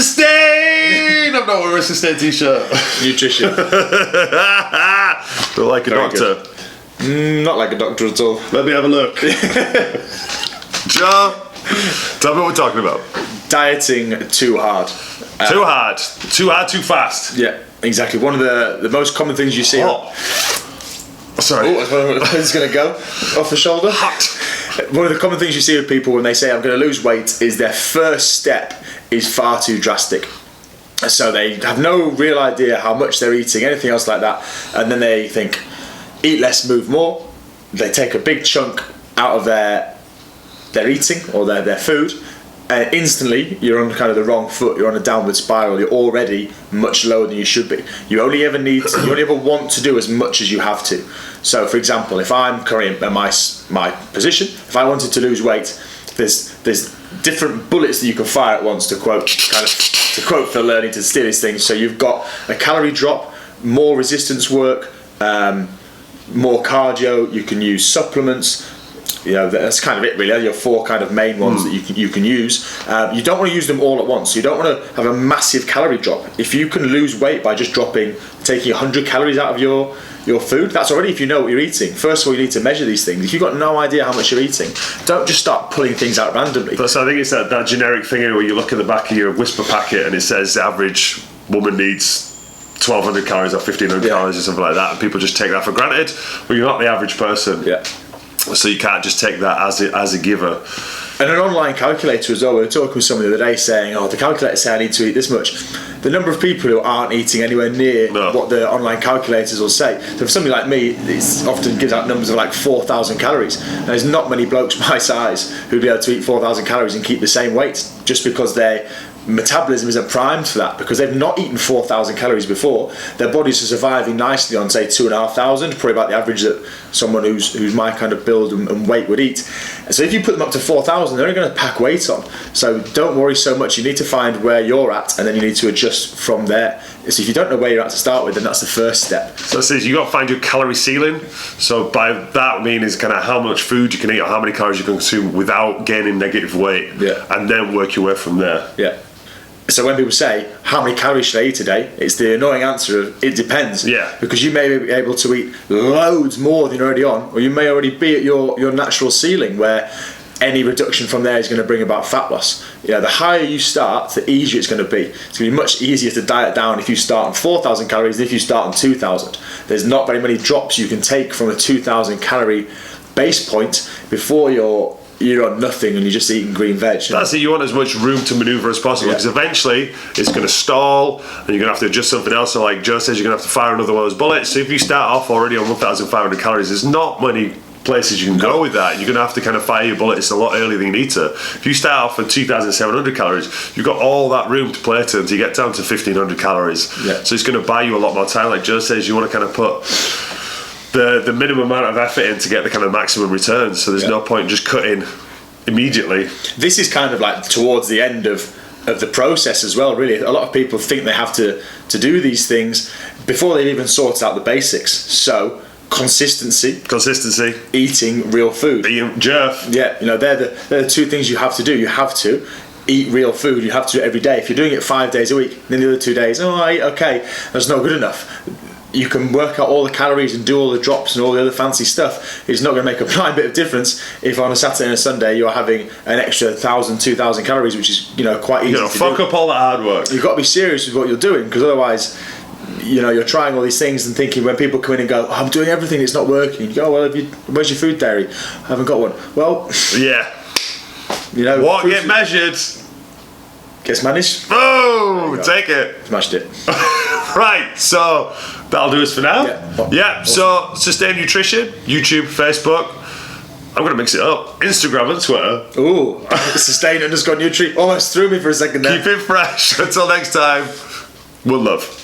Sustain! I'm not wearing a Sustain t-shirt. Nutrition. Feel like a doctor. Not like a doctor at all. Let me have a look. Joe, tell me what we're talking about. Dieting too hard. Too hard, too fast. Yeah, exactly. One of the most common things you see. Sorry. It's going to go off the shoulder. Hot. One of the common things you see with people when they say I'm going to lose weight is their first step is far too drastic. So they have no real idea how much they're eating, anything else like that, and then they think, eat less, move more. They take a big chunk out of their eating or their food, and instantly you're on kind of the wrong foot. You're on a downward spiral. You're already much lower than you should be. You only ever want to do as much as you have to. So, for example, if I'm currently in my position, if I wanted to lose weight, there's different bullets that you can fire at once. To quote Phil Learning to steal his things. So you've got a calorie drop, more resistance work, more cardio. You can use supplements. You know, that's kind of it really. They're your four kind of main ones that you can use. You don't want to use them all at once. You don't want to have a massive calorie drop. If you can lose weight by just taking 100 calories out of your food, that's already if you know what you're eating. First of all, you need to measure these things. If you've got no idea how much you're eating, don't just start pulling things out randomly. So I think it's that generic thing where you look at the back of your Whisper packet and it says the average woman needs 1,200 calories or 1,500 calories or something like that, and people just take that for granted. Well, you're not the average person. Yeah. So you can't just take that as a giver. And an online calculator as well. We were talking with someone the other day saying, the calculator says I need to eat this much. The number of people who aren't eating anywhere near what the online calculators will say. So for somebody like me, it often gives out numbers of like 4,000 calories. And there's not many blokes my size who'd be able to eat 4,000 calories and keep the same weight, just because their metabolism isn't primed for that, because they've not eaten 4,000 calories before. Their bodies are surviving nicely on say 2,500, probably about the average that someone who's my kind of build and weight would eat. And so if you put them up to 4,000, they're only going to pack weight on. So don't worry so much. You need to find where you're at, and then you need to adjust from there. So if you don't know where you're at to start with, then that's the first step. So it says you got to find your calorie ceiling. So by that I mean is kind of how much food you can eat or how many calories you can consume without gaining negative weight. Yeah. And then work your way from there. Yeah. So when people say, how many calories should I eat today? It's the annoying answer of, it depends. Yeah. Because you may be able to eat loads more than you're already on, or you may already be at your natural ceiling, where any reduction from there is going to bring about fat loss. You know, the higher you start, the easier it's going to be. It's going to be much easier to diet down if you start on 4,000 calories than if you start on 2,000. There's not very many drops you can take from a 2,000 calorie base point before you're on nothing and you're just eating green veg. That's it. You want as much room to maneuver as possible, because eventually it's going to stall and you're going to have to adjust something else. So like Joe says, you're going to have to fire another one of those bullets. So if you start off already on 1,500 calories, there's not many places you can go with that. You're going to have to kind of fire your bullets a lot earlier than you need to. If you start off with 2,700 calories, you've got all that room to play to until you get down to 1,500 calories. Yeah. So it's going to buy you a lot more time. Like Joe says, you want to kind of put the minimum amount of effort in to get the kind of maximum returns. So there's no point in just cutting immediately. This is kind of like towards the end of the process as well, really. A lot of people think they have to do these things before they've even sorted out the basics. So consistency, eating real food, eating jerf. Yeah, you know, they're the two things you have to do. You have to eat real food. You have to do it every day. If you're doing it 5 days a week, then the other 2 days, I ate okay, that's not good enough. You can work out all the calories and do all the drops and all the other fancy stuff. It's not going to make a blind bit of difference if on a Saturday and a Sunday you're having an extra 1,000, 2,000 calories, which is, you know, quite easy to fuck do. up all that hard work. You've got to be serious with what you're doing, because otherwise, you know, you're trying all these things and thinking, when people come in and go, I'm doing everything, it's not working. You go, well, where's your food diary? I haven't got one. Well, yeah, you know, what get measured gets managed. Oh, take it. Smashed it. Right, so that'll do us for now. Yeah. So Sustain Nutrition, YouTube, Facebook. I'm going to mix it up. Instagram and Twitter. Ooh, Sustain_Nutri. Almost threw me for a second there. Keep it fresh. Until next time, we'll love.